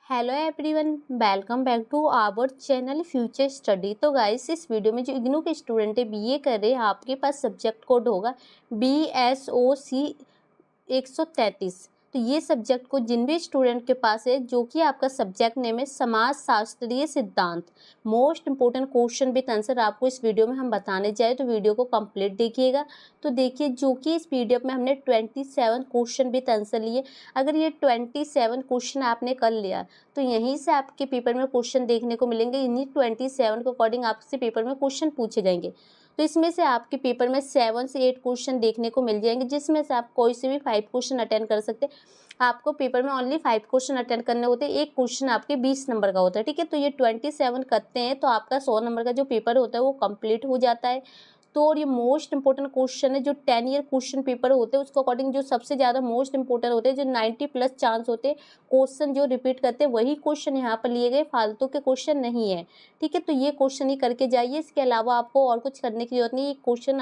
Hello everyone, welcome back to our channel future study. तो guys, इस video में जो इग्नू के स्टूडेंट है बीए कर रहे हैं, आपके पास सब्जेक्ट कोड होगा BSOC 133। तो ये सब्जेक्ट को जिन भी स्टूडेंट के पास है, जो कि आपका सब्जेक्ट नेम है समाज शास्त्रीय सिद्धांत, most important question with answer आपको इस वीडियो में हम बताने जाए, तो वीडियो को कंप्लीट देखिएगा। तो देखिए, जो कि इस पीडीएफ में हमने 27 क्वेश्चन विद आंसर लिए। अगर ये 27 क्वेश्चन आपने कर लिया तो यहीं से आपके पेपर में क्वेश्चन देखने को मिलेंगे। इन्हीं 27 के अकॉर्डिंग आपसे पेपर में क्वेश्चन पूछे जाएंगे। तो इसमें से आपके पेपर में 7 से 8 क्वेश्चन देखने को मिल जाएंगे, जिसमें से आप कोई से भी 5 क्वेश्चन अटेंड कर सकते हैं। आपको पेपर में ओनली 5 क्वेश्चन अटेंड करने होते हैं। एक क्वेश्चन आपके 20 नंबर का होता है, ठीक है। तो ये 27 करते हैं तो आपका 100 नंबर का जो पेपर होता है वो कंप्लीट हो जाता है। तो और ये मोस्ट इंपोर्टेंट क्वेश्चन है, जो 10 ईयर क्वेश्चन पेपर होते हैं उसको अकॉर्डिंग जो सबसे ज़्यादा मोस्ट इंपोर्टेंट होते हैं, जो 90+ चांस होते हैं क्वेश्चन जो रिपीट करते हैं, वही क्वेश्चन यहाँ पर लिए गए, फालतू के क्वेश्चन नहीं है, ठीक है। तो ये क्वेश्चन ही करके जाइए, इसके अलावा आपको और कुछ करने की जरूरत नहीं। ये क्वेश्चन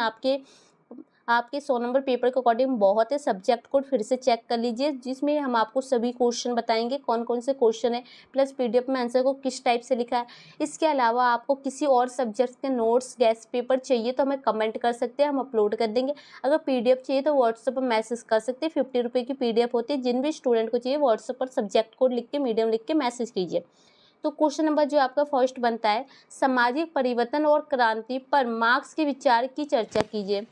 आपके 100 नंबर पेपर के अकॉर्डिंग बहुत है। सब्जेक्ट कोड फिर से चेक कर लीजिए, जिसमें हम आपको सभी क्वेश्चन बताएंगे, कौन कौन से क्वेश्चन है, प्लस पीडीएफ में आंसर को किस टाइप से लिखा है। इसके अलावा आपको किसी और सब्जेक्ट के नोट्स गेस्ट पेपर चाहिए तो हमें कमेंट कर सकते हैं, हम अपलोड कर देंगे। अगर पीडीएफ चाहिए तो व्हाट्सएप पर मैसेज कर सकते हैं। 50 रुपये की पीडीएफ होती है। जिन भी स्टूडेंट को चाहिए व्हाट्सएप पर सब्जेक्ट कोड लिख के, मीडियम लिख के मैसेज कीजिए। तो क्वेश्चन नंबर जो आपका फर्स्ट बनता है, सामाजिक परिवर्तन और क्रांति पर मार्क्स के विचार की चर्चा कीजिए।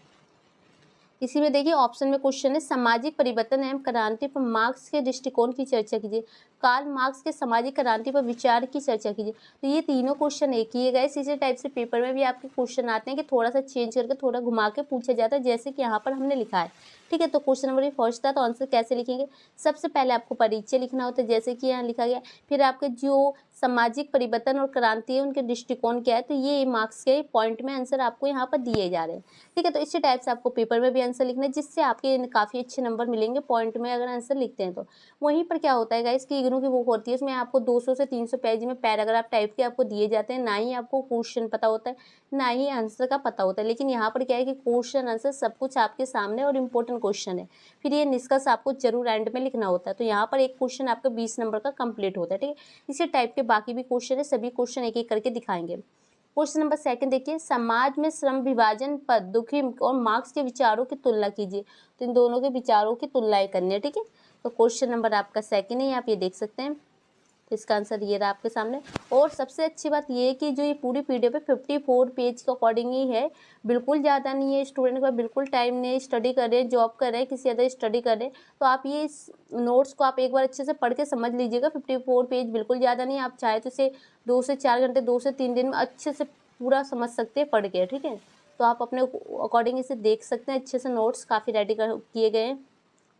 इसी में देखिए ऑप्शन में क्वेश्चन है, सामाजिक परिवर्तन एवं क्रांति पर मार्क्स के दृष्टिकोण की चर्चा कीजिए। कार्ल मार्क्स के सामाजिक क्रांति पर विचार की चर्चा कीजिए। तो ये तीनों क्वेश्चन एक ही है गाइस। इसी टाइप से पेपर में भी आपके क्वेश्चन आते हैं कि थोड़ा सा चेंज करके, थोड़ा घुमा के पूछा जाता है, जैसे कि यहाँ पर हमने लिखा है, ठीक है। तो क्वेश्चन नंबर ये फर्स्ट था, तो आंसर कैसे लिखेंगे? सबसे पहले आपको परिचय लिखना होता है, जैसे कि यहाँ लिखा गया। फिर आपके जो सामाजिक परिवर्तन और क्रांति है, उनके दृष्टिकोण क्या है, तो ये मार्क्स के पॉइंट में आंसर आपको यहाँ पर दिए जा रहे हैं, ठीक है। तो इसी टाइप से आपको पेपर में भी आंसर लिखना है, जिससे आपके काफ़ी अच्छे नंबर मिलेंगे पॉइंट में अगर आंसर लिखते हैं तो। वहीं पर क्या होता है गाइस कि इग्नू की बुक होती है, उसमें आपको 200 से 300 पेज में पैराग्राफ टाइप के आपको दिए जाते हैं। ना ही आपको क्वेश्चन पता होता है, ना ही आंसर का पता होता है। लेकिन यहाँ पर क्या है कि क्वेश्चन आंसर सब कुछ आपके सामने और इम्पोर्टेंट क्वेश्चन है। फिर ये निष्कर्ष आपको जरूर एंड में लिखना होता है। तो यहाँ पर एक क्वेश्चन आपका 20 नंबर का कंप्लीट होता है, ठीक है। इसी टाइप के बाकी भी क्वेश्चन है, सभी क्वेश्चन एक एक करके दिखाएंगे। क्वेश्चन नंबर सेकंड देखिए, समाज में श्रम विभाजन पर दुखी और मार्क्स के विचारों की तुलना कीजिए। तो इन दोनों के विचारों की तुलना करनी है, ठीक है। तो क्वेश्चन नंबर आपका सेकंड है, आप ये देख सकते हैं। तो इसका आंसर ये रहा आपके सामने। और सबसे अच्छी बात ये है कि जो ये पूरी पीडीएफ है 54 पेज के अकॉर्डिंग ही है, बिल्कुल ज़्यादा नहीं है। स्टूडेंट को बिल्कुल टाइम नहीं, स्टडी कर रहे हैं, जॉब कर रहे हैं, किसी अदर स्टडी कर रहे हैं, तो आप ये इस नोट्स को आप एक बार अच्छे से पढ़ के समझ लीजिएगा। 54 पेज बिल्कुल ज़्यादा नहीं है। आप चाहे तो इसे 2 से 4 घंटे, 2 से 3 दिन में अच्छे से पूरा समझ सकते हैं पढ़ के, ठीक है। तो आप अपने अकॉर्डिंग इसे देख सकते हैं। अच्छे से नोट्स काफ़ी रेडी किए गए हैं।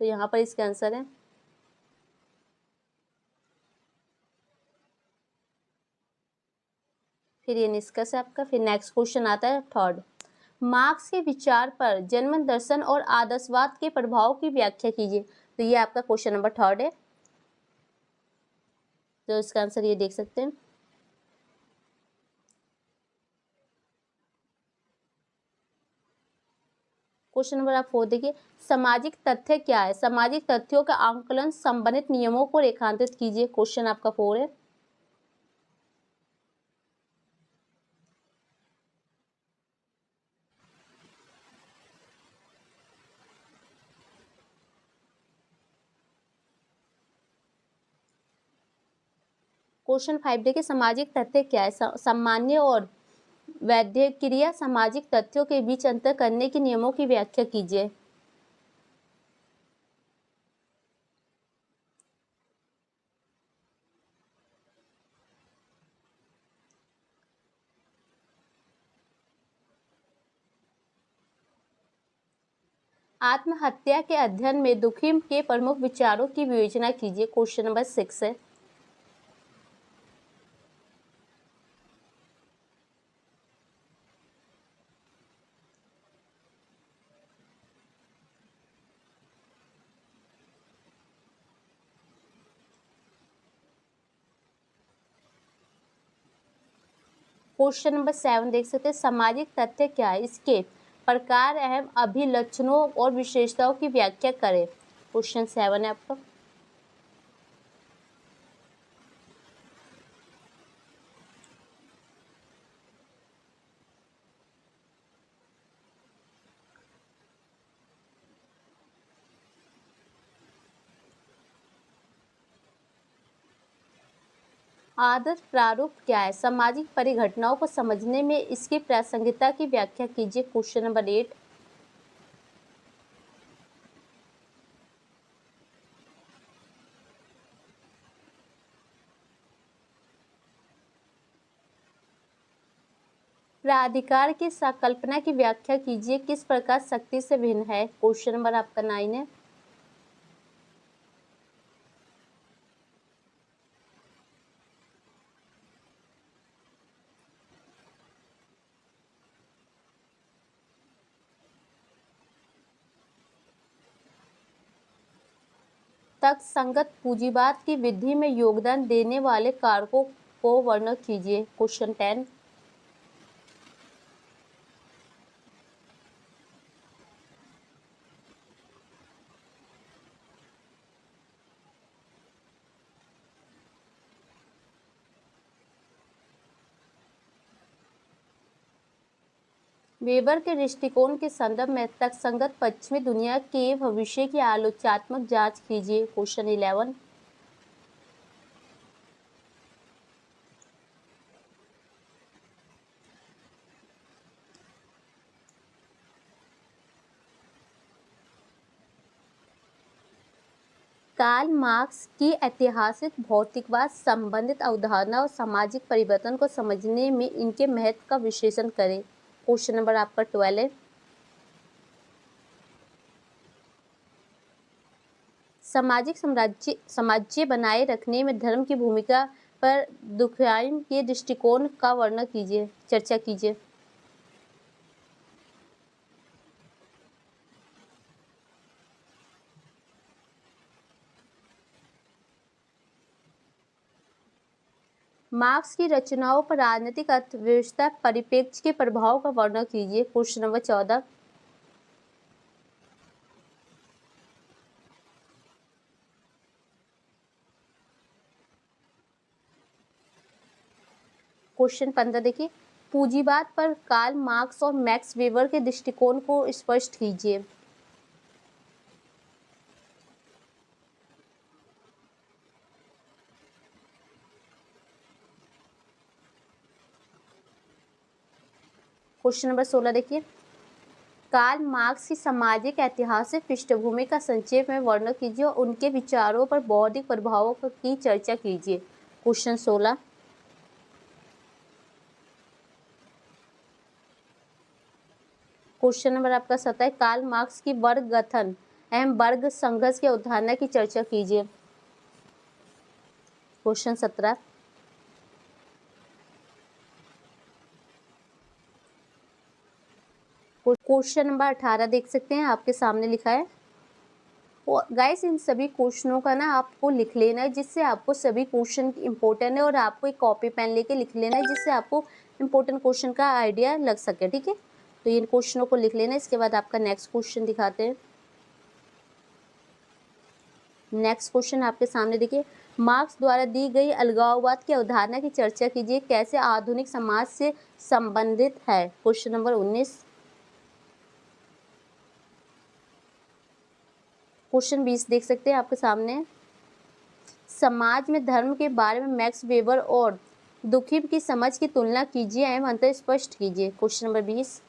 तो यहाँ पर इसका आंसर है। फिर ये निष्कर्ष है आपका। फिर नेक्स्ट क्वेश्चन आता है थर्ड, मार्क्स के विचार पर जन्म दर्शन और आदर्शवाद के प्रभाव की व्याख्या कीजिए। तो ये आपका क्वेश्चन नंबर थर्ड है। तो इसका आंसर ये देख सकते हैं। क्वेश्चन नंबर आप 4 देखिए, सामाजिक तथ्य क्या है? सामाजिक तथ्यों का आंकलन संबंधित नियमों को रेखांकित कीजिए। क्वेश्चन आपका 4 है। क्वेश्चन 5 देखिए, सामाजिक तथ्य क्या है? सामान्य और वैध क्रिया सामाजिक तथ्यों के बीच अंतर करने के नियमों की व्याख्या कीजिए। आत्महत्या के अध्ययन में दुखी के प्रमुख विचारों की विवेचना कीजिए। क्वेश्चन नंबर 6 है। क्वेश्चन नंबर 7 देख सकते हैं, सामाजिक तथ्य क्या है? इसके प्रकार एवं अभिलक्षणों और विशेषताओं की व्याख्या करें। क्वेश्चन 7 है आपका। आदर्श प्रारूप क्या है? सामाजिक परिघटनाओं को समझने में इसकी प्रासंगिकता की व्याख्या कीजिए। Question number 8। प्राधिकार की संकल्पना की व्याख्या कीजिए। किस प्रकार शक्ति से भिन्न है? क्वेश्चन नंबर आपका 9 है। तर्कसंगत पूंजीवाद की वृद्धि में योगदान देने वाले कारकों को वर्णन कीजिए। क्वेश्चन 10। वेबर के दृष्टिकोण के संदर्भ में तर्कसंगत पश्चिमी दुनिया के भविष्य की आलोचनात्मक जांच कीजिए। क्वेश्चन 11। कार्ल मार्क्स की ऐतिहासिक भौतिकवाद संबंधित अवधारणा और सामाजिक परिवर्तन को समझने में इनके महत्व का विश्लेषण करें। क्वेश्चन नंबर आपका 12 है। सामाजिक साम्राज्य बनाए रखने में धर्म की भूमिका पर दुर्खिम के दृष्टिकोण का वर्णन कीजिए, चर्चा कीजिए। मार्क्स की रचनाओं पर राजनीतिक अर्थव्यवस्था परिप्रेक्ष्य के प्रभाव का वर्णन कीजिए। Question number 14। क्वेश्चन 15 देखिए, पूंजीवाद पर कार्ल मार्क्स और मैक्स वेबर के दृष्टिकोण को स्पष्ट कीजिए। क्वेश्चन नंबर 16 देखिए, कार्ल मार्क्स की सामाजिक ऐतिहासिक पृष्ठभूमि का संक्षेप में वर्णन कीजिए और उनके विचारों पर बौद्धिक प्रभावों की चर्चा कीजिए। क्वेश्चन 16। क्वेश्चन नंबर आपका 17 है, कार्ल मार्क्स की वर्ग गठन एवं वर्ग संघर्ष की अवधारणा की चर्चा कीजिए। क्वेश्चन 17। क्वेश्चन नंबर 18 देख सकते हैं, आपके सामने लिखा है। गाइस इन सभी क्वेश्चनों का ना आपको लिख लेना है, जिससे आपको सभी क्वेश्चन इम्पोर्टेंट है, और आपको एक कॉपी पेन लेके लिख लेना है, जिससे आपको इम्पोर्टेंट क्वेश्चन का आइडिया लग सके। ठीक है, तो इन क्वेश्चनों को लिख लेना है। इसके बाद आपका नेक्स्ट क्वेश्चन दिखाते हैं। नेक्स्ट क्वेश्चन आपके सामने देखिए, मार्क्स द्वारा दी गई अलगाववाद की अवधारणा की चर्चा कीजिए, कैसे आधुनिक समाज से संबंधित है। Question number 19। क्वेश्चन 20 देख सकते हैं आपके सामने, समाज में धर्म के बारे में मैक्स वेबर और दुखिम की समझ की तुलना कीजिए एवं अंतर स्पष्ट कीजिए। Question number 20।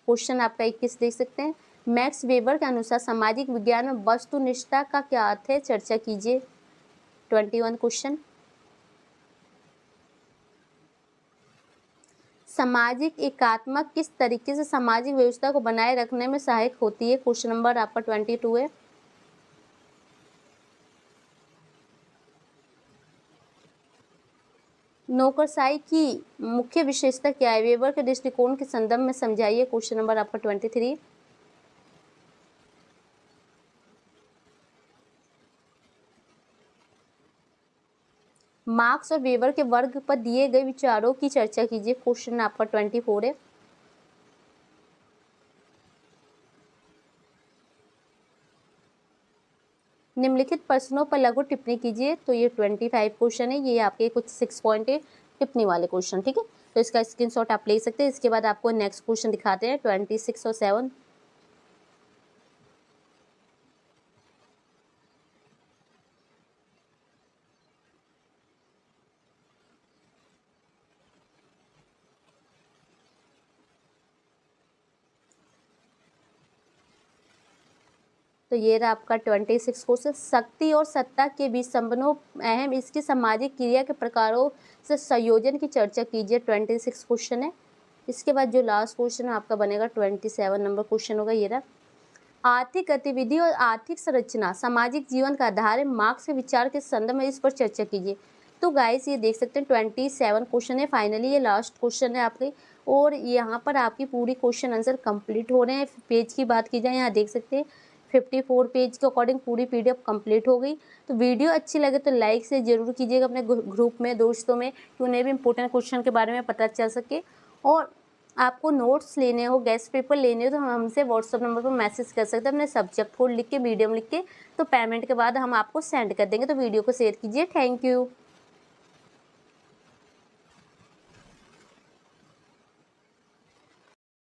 क्वेश्चन आपका 21 देख सकते हैं, मैक्स वेबर के अनुसार सामाजिक विज्ञान में वस्तुनिष्ठता का क्या अर्थ है, चर्चा कीजिए। 21 क्वेश्चन, सामाजिक एकात्मक किस तरीके से सामाजिक व्यवस्था को बनाए रखने में सहायक होती है। क्वेश्चन नंबर आपका 22 है। नौकरशाही की मुख्य विशेषता क्या है, वेबर के दृष्टिकोण के संदर्भ में समझाइए। क्वेश्चन नंबर आपका 23। मार्क्स और वेबर के वर्ग पर दिए गए विचारों की चर्चा कीजिए। क्वेश्चन आपका 24 है। निम्नलिखित प्रश्नों पर लघु टिप्पणी कीजिए। तो ये 25 क्वेश्चन है, ये आपके कुछ 6 पॉइंट है टिप्पणी वाले क्वेश्चन। ठीक है, तो इसका स्क्रीनशॉट आप ले सकते हैं। इसके बाद आपको नेक्स्ट क्वेश्चन दिखाते हैं 26 और 7। तो ये रहा आपका 26 क्वेश्चन। शक्ति और सत्ता के बीच संबंधों अहम इसकी सामाजिक क्रिया के प्रकारों से संयोजन की चर्चा कीजिए, 26 क्वेश्चन है। इसके बाद जो लास्ट क्वेश्चन है आपका बनेगा 27 नंबर क्वेश्चन होगा, ये रहा। आर्थिक गतिविधि और आर्थिक संरचना सामाजिक जीवन का आधार है, मार्क्स के विचार के संदर्भ में इस पर चर्चा कीजिए। तो गाइस ये देख सकते हैं 27 क्वेश्चन है, फाइनली ये लास्ट क्वेश्चन है आपके, और यहाँ पर आपकी पूरी क्वेश्चन आंसर कंप्लीट हो रहे हैं। पेज की बात की जाए, यहाँ देख सकते हैं 54 पेज के अकॉर्डिंग पूरी PDF कंप्लीट हो गई। तो वीडियो अच्छी लगे तो लाइक से ज़रूर कीजिएगा अपने ग्रुप में, दोस्तों में, कि उन्हें भी इंपॉर्टेंट क्वेश्चन के बारे में पता चल सके। और आपको नोट्स लेने हो, गेस्ट पेपर लेने हो, तो हम हमसे व्हाट्सअप नंबर पर मैसेज कर सकते हैं अपने सब्जेक्ट कोड लिख के, मीडियम लिख के। तो पेमेंट के बाद हम आपको सेंड कर देंगे। तो वीडियो को शेयर कीजिए। Thank you.